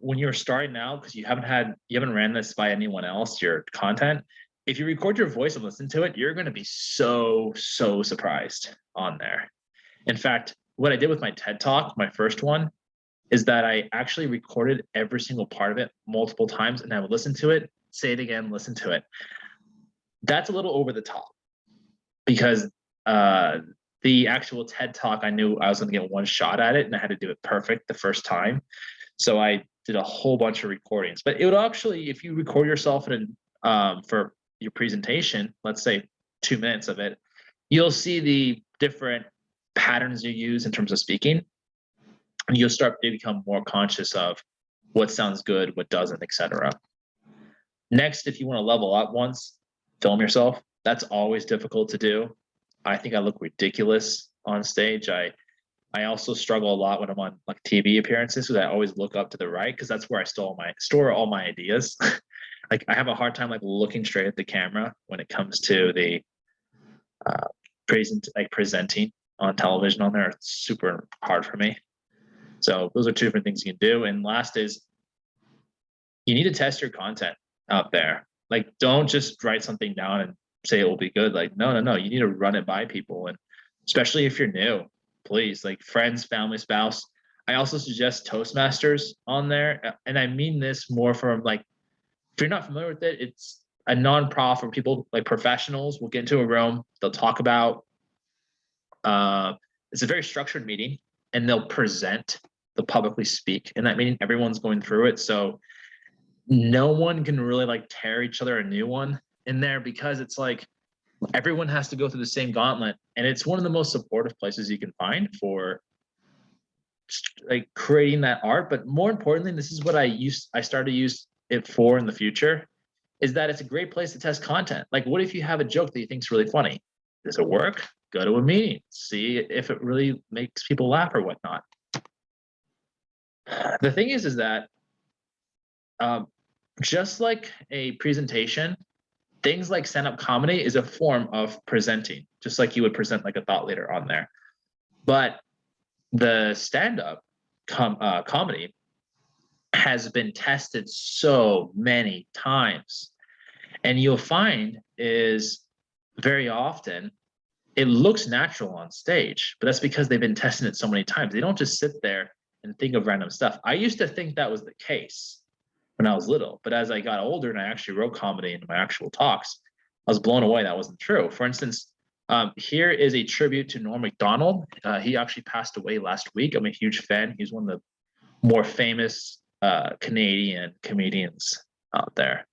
When you're starting out, because you haven't ran this by anyone else, your content, if you record your voice and listen to it, you're going to be so surprised on there. In fact, what I did with my TED Talk, my first one, is that I actually recorded every single part of it multiple times, and I would listen to it, say it again, listen to it. That's a little over the top, because the actual TED Talk, I knew I was going to get one shot at it, and I had to do it perfect the first time. So I did a whole bunch of recordings. But it would actually, if you record yourself for your presentation, let's say 2 minutes of it, you'll see the different patterns you use in terms of speaking. And you'll start to become more conscious of what sounds good, what doesn't, etc. Next, if you want to level up once, film yourself. That's always difficult to do. I think I look ridiculous on stage. I also struggle a lot when I'm on like TV appearances, because I always look up to the right, because that's where I store all my ideas. Like, I have a hard time like looking straight at the camera when it comes to the presenting on television on there. It's super hard for me. So those are two different things you can do. And last is, you need to test your content out there. Like, don't just write something down and say it will be good. Like, no. You need to run it by people. And especially if you're new, please, like friends, family, spouse. I also suggest Toastmasters on there. And I mean this more from like, if you're not familiar with it, it's a nonprofit where people, like professionals, will get into a room. They'll talk about, it's a very structured meeting, and they'll publicly speak in that meeting. Everyone's going through it. So no one can really like tear each other a new one in there, because it's like everyone has to go through the same gauntlet. And it's one of the most supportive places you can find for like creating that art. But more importantly, this is what I started to use it for in the future, is that it's a great place to test content. Like, what if you have a joke that you think is really funny? Does it work? Go to a meeting, see if it really makes people laugh or whatnot. The thing is that just like a presentation, things like stand-up comedy is a form of presenting, just like you would present like a thought leader on there. But the stand-up comedy has been tested so many times. And you'll find is very often it looks natural on stage, but that's because they've been testing it so many times. They don't just sit there and think of random stuff. I used to think that was the case when I was little, but as I got older and I actually wrote comedy into my actual talks, I was blown away that wasn't true. For instance, here is a tribute to Norm Macdonald. He actually passed away last week. I'm a huge fan. He's one of the more famous Canadian comedians out there.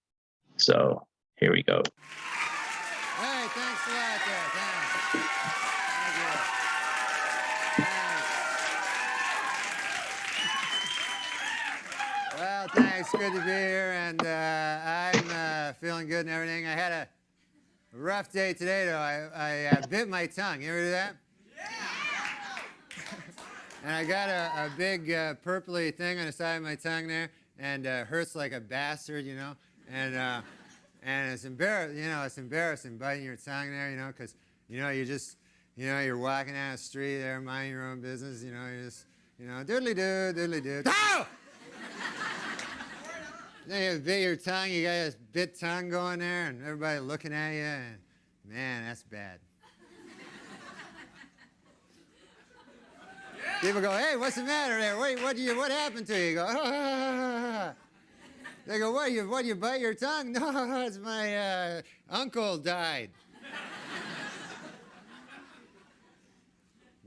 So here we go. Hey, thanks a lot there. Thanks. Thank you. Well, thanks. Good to be here, and I'm feeling good and everything. I had a rough day today, though. I bit my tongue. You ever do that? And I got a big purpley thing on the side of my tongue there, and hurts like a bastard, you know. And it's embarrassing biting your tongue there, because you just, you're walking down the street there, minding your own business, you're just, doodly doo, doodly doo. Oh! Then you bit your tongue, you got this bit tongue going there, and everybody looking at you, and man, that's bad. People go, hey, what's the matter there? What happened to you? You go, ah. They go, what, you bite your tongue? No, it's my uncle died.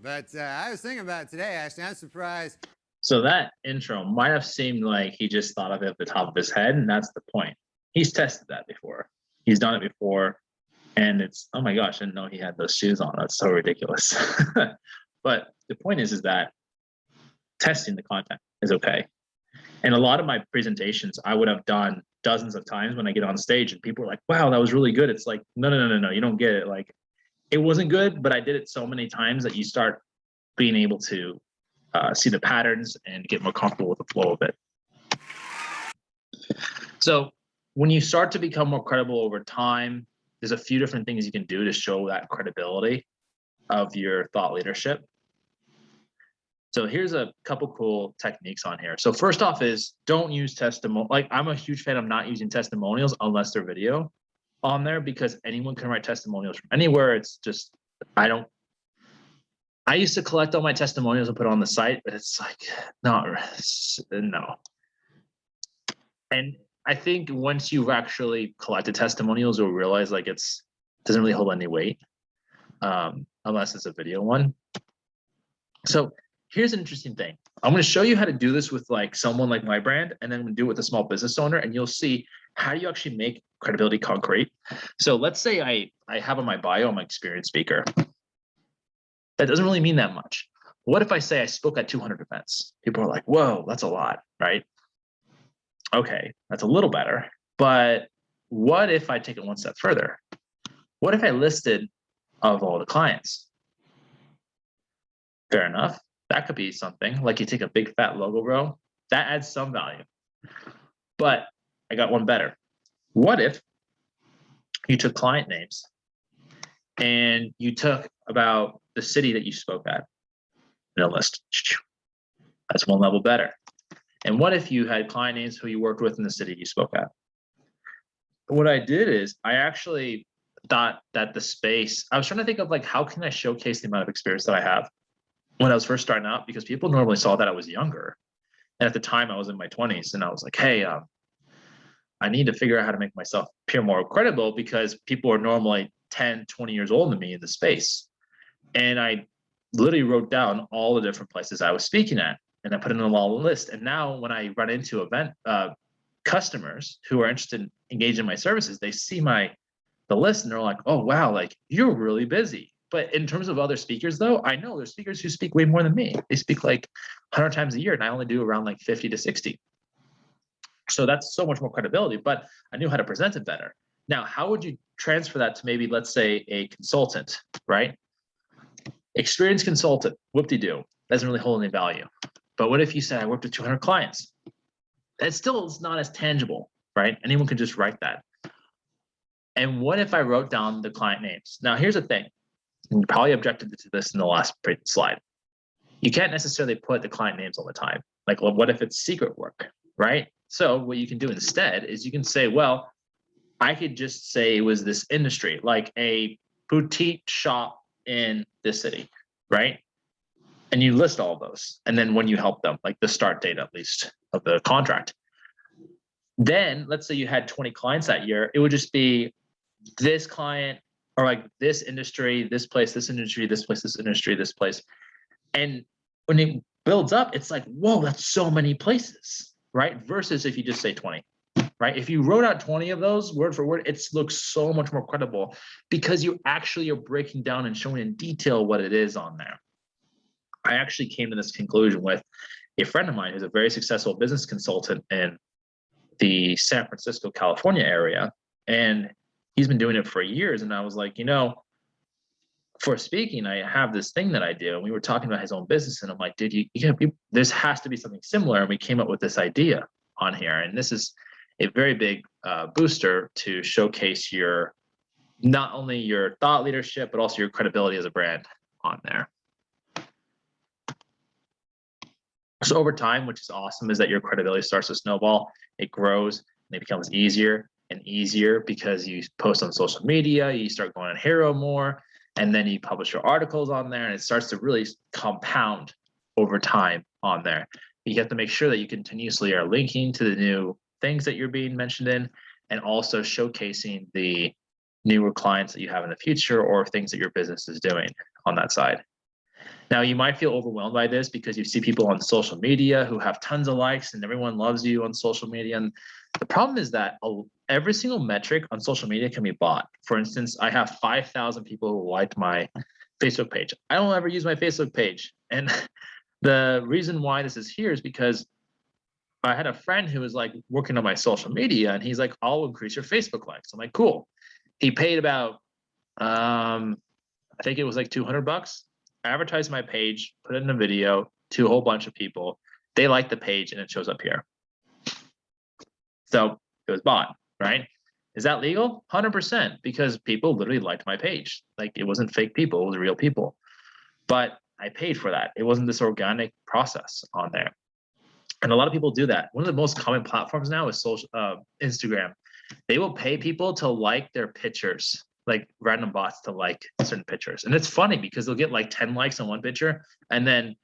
But I was thinking about it today, actually. I'm surprised. So that intro might have seemed like he just thought of it at the top of his head, and that's the point. He's tested that before. He's done it before, and it's, oh my gosh, I didn't know he had those shoes on. That's so ridiculous. But the point is that testing the content is okay. And a lot of my presentations I would have done dozens of times when I get on stage and people are like, wow, that was really good. It's like, no, you don't get it. Like, it wasn't good, but I did it so many times that you start being able to see the patterns and get more comfortable with the flow of it. So when you start to become more credible over time, there's a few different things you can do to show that credibility of your thought leadership. So here's a couple cool techniques on here. So first off is don't use testimonial. Like, I'm a huge fan of not using testimonials unless they're video on there, because anyone can write testimonials from anywhere. It's just, I used to collect all my testimonials and put it on the site, but it's like, no. And I think once you've actually collected testimonials, you'll realize like it doesn't really hold any weight unless it's a video one. So here's an interesting thing. I'm going to show you how to do this with like someone like my brand, and then I'm going to do it with a small business owner, and you'll see how do you actually make credibility concrete. So let's say I have on my bio, I'm an experienced speaker. That doesn't really mean that much. What if I say I spoke at 200 events? People are like, whoa, that's a lot, right? Okay, that's a little better. But what if I take it one step further? What if I listed of all the clients? Fair enough. That could be something. Like, you take a big fat logo row, that adds some value. But I got one better. What if you took client names and you took about the city that you spoke at in a list? That's one level better. And what if you had client names who you worked with in the city you spoke at? What I did is I actually thought that the space, I was trying to think of like, how can I showcase the amount of experience that I have when I was first starting out, because people normally saw that I was younger. And at the time I was in my 20s, and I was like, hey, I need to figure out how to make myself appear more credible, because people are normally 10, 20 years older than me in the space. And I literally wrote down all the different places I was speaking at, and I put it in a long list. And now when I run into event customers who are interested in engaging in my services, they see the list and they're like, oh, wow, like, you're really busy. But in terms of other speakers, though, I know there's speakers who speak way more than me. They speak like 100 times a year, and I only do around like 50 to 60. So that's so much more credibility, but I knew how to present it better. Now, how would you transfer that to maybe, let's say, a consultant, right? Experienced consultant, whoop-de-doo, doesn't really hold any value. But what if you said, I worked with 200 clients? It still is not as tangible, right? Anyone can just write that. And what if I wrote down the client names? Now, here's the thing. And you probably objected to this in the last slide. You can't necessarily put the client names all the time. Like, well, what if it's secret work, right? So what you can do instead is you can say, well, I could just say it was this industry, like a boutique shop in this city, right? And you list all of those. And then when you help them, like the start date at least of the contract, then let's say you had 20 clients that year, it would just be this client or like this industry, this place, this industry, this place, this industry, this place. And when it builds up, it's like, whoa, that's so many places, right? Versus if you just say 20, right? If you wrote out 20 of those word for word, it looks so much more credible because you actually are breaking down and showing in detail what it is on there. I actually came to this conclusion with a friend of mine who's a very successful business consultant in the San Francisco, California area. And he's been doing it for years. And I was like, for speaking, I have this thing that I do. And we were talking about his own business. And I'm like, dude, this has to be something similar. And we came up with this idea on here. And this is a very big booster to showcase not only your thought leadership, but also your credibility as a brand on there. So over time, which is awesome, is that your credibility starts to snowball. It grows and it becomes easier and easier because you post on social media, you start going on Hero more, and then you publish your articles on there, and it starts to really compound over time on there. You have to make sure that you continuously are linking to the new things that you're being mentioned in, and also showcasing the newer clients that you have in the future or things that your business is doing on that side. Now, you might feel overwhelmed by this because you see people on social media who have tons of likes and everyone loves you on social media. And the problem is that every single metric on social media can be bought. For instance, I have 5,000 people who liked my Facebook page. I don't ever use my Facebook page. And the reason why this is here is because I had a friend who was like working on my social media, and he's like, I'll increase your Facebook likes. I'm like, cool. He paid about, I think it was like $200. Advertise my page, put it in a video to a whole bunch of people. They like the page and it shows up here. So it was bought, right? Is that legal? 100%, because people literally liked my page. Like it wasn't fake people, it was real people. But I paid for that. It wasn't this organic process on there. And a lot of people do that. One of the most common platforms now is Instagram. They will pay people to like their pictures, like random bots to like certain pictures. And it's funny because they'll get like 10 likes on one picture and then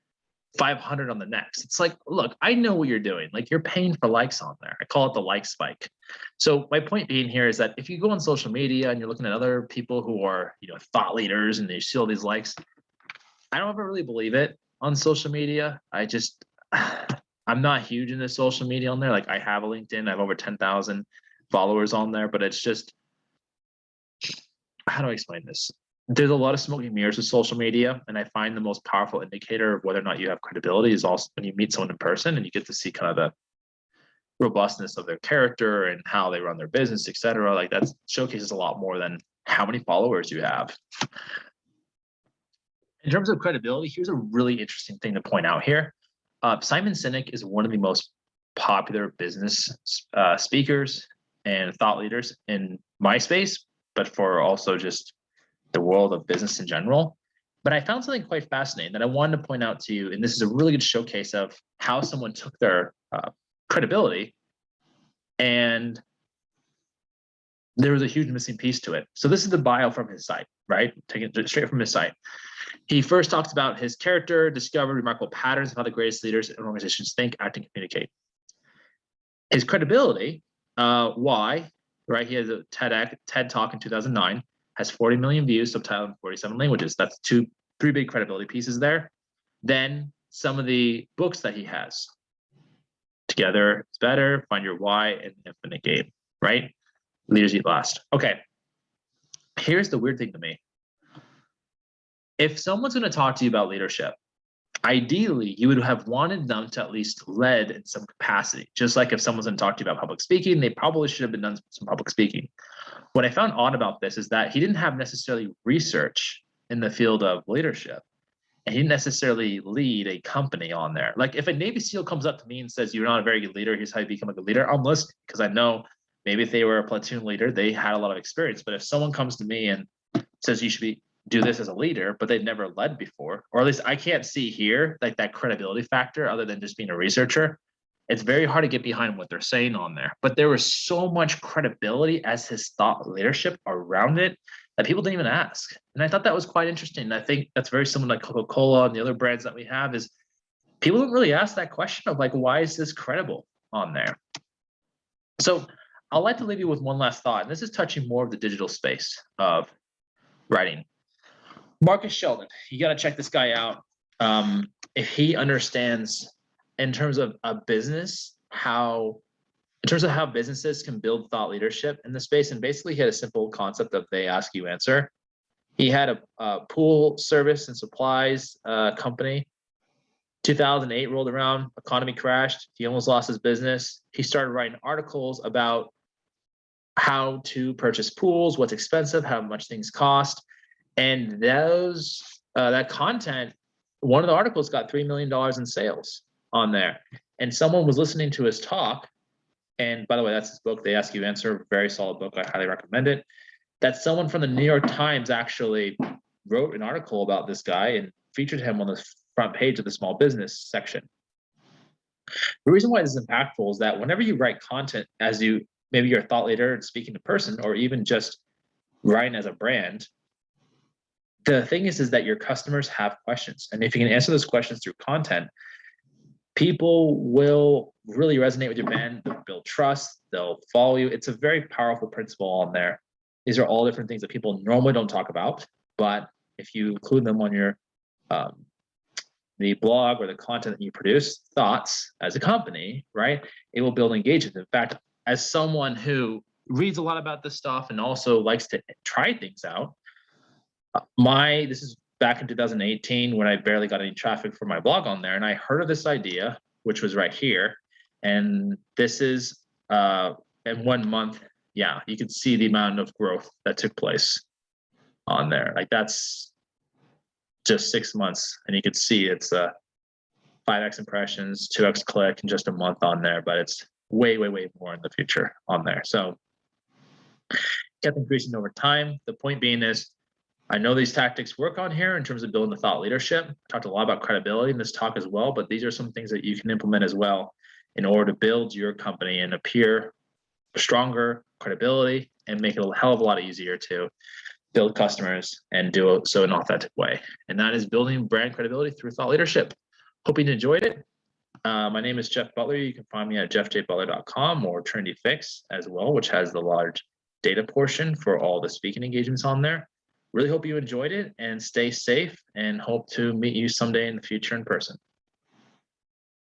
500 on the next. It's like, look, I know what you're doing. Like you're paying for likes on there. I call it the like spike. So my point being here is that if you go on social media and you're looking at other people who are, thought leaders and they see all these likes, I don't ever really believe it on social media. I'm not huge into social media on there. Like I have a LinkedIn, I have over 10,000 followers on there, but it's just, how do I explain this? There's a lot of smoke and mirrors with social media, and I find the most powerful indicator of whether or not you have credibility is also when you meet someone in person and you get to see kind of the robustness of their character and how they run their business, etc. Like that showcases a lot more than how many followers you have. In terms of credibility, here's a really interesting thing to point out here. Simon Sinek is one of the most popular business speakers and thought leaders in my space, but for also just the world of business in general. But I found something quite fascinating that I wanted to point out to you, and this is a really good showcase of how someone took their credibility and there was a huge missing piece to it. So this is the bio from his site, right? Taking it straight from his site. He first talks about his character, discovered remarkable patterns of how the greatest leaders and organizations think, act, and communicate. His credibility, why, right? He has a TED Talk in 2009, has 40 million views, subtitled in 47 languages. That's three big credibility pieces there. Then some of the books that he has. Together It's Better, Find Your Why, and Infinite Game, right? Leaders Eat Last. Okay, here's the weird thing to me. If someone's going to talk to you about leadership, ideally, you would have wanted them to at least lead in some capacity. Just like if someone's going to talk to you about public speaking, they probably should have been done some public speaking. What I found odd about this is that he didn't have necessarily research in the field of leadership. And he didn't necessarily lead a company on there. Like if a Navy SEAL comes up to me and says, you're not a very good leader, here's how you become a good leader, I'm listening because I know maybe if they were a platoon leader, they had a lot of experience. But if someone comes to me and says you should do this as a leader, but they've never led before, or at least I can't see here like that credibility factor other than just being a researcher, it's very hard to get behind what they're saying on there. But there was so much credibility as his thought leadership around it that people didn't even ask. And I thought that was quite interesting. And I think that's very similar to CocaCola and the other brands that we have is people don't really ask that question of like, why is this credible on there? So I'd like to leave you with one last thought. And this is touching more of the digital space of writing. Marcus Sheldon, you got to check this guy out. If he understands in terms of a business, in terms of how businesses can build thought leadership in the space, and basically he had a simple concept of they ask, you answer. He had a pool service and supplies company. 2008 rolled around, economy crashed. He almost lost his business. He started writing articles about how to purchase pools, what's expensive, how much things cost. And that content, one of the articles got $3 million in sales on there. And someone was listening to his talk. And by the way, that's his book, They Ask You Answer, very solid book. I highly recommend it. That someone from the New York Times actually wrote an article about this guy and featured him on the front page of the small business section. The reason why this is impactful is that whenever you write content as maybe you're a thought leader and speaking to person, or even just writing as a brand, the thing is that your customers have questions. And if you can answer those questions through content, people will really resonate with your brand. They'll build trust. They'll follow you. It's a very powerful principle on there. These are all different things that people normally don't talk about, but if you include them on your the blog or the content that you produce, thoughts as a company, right? It will build engagement. In fact, as someone who reads a lot about this stuff and also likes to try things out, this is back in 2018 when I barely got any traffic for my blog on there, and I heard of this idea, which was right here. And this is in 1 month, yeah, you can see the amount of growth that took place on there. Like that's just 6 months, and you can see it's 5x impressions, 2x click in just a month on there, but it's way, way, way more in the future on there. So kept increasing over time. The point being is, I know these tactics work on here in terms of building the thought leadership. I talked a lot about credibility in this talk as well, but these are some things that you can implement as well in order to build your company and appear stronger credibility and make it a hell of a lot easier to build customers and do it so in an authentic way. And that is building brand credibility through thought leadership. Hope you enjoyed it. My name is Jeff Butler. You can find me at jeffjbutler.com or TrinityFix as well, which has the large data portion for all the speaking engagements on there. Really hope you enjoyed it and stay safe, and hope to meet you someday in the future in person.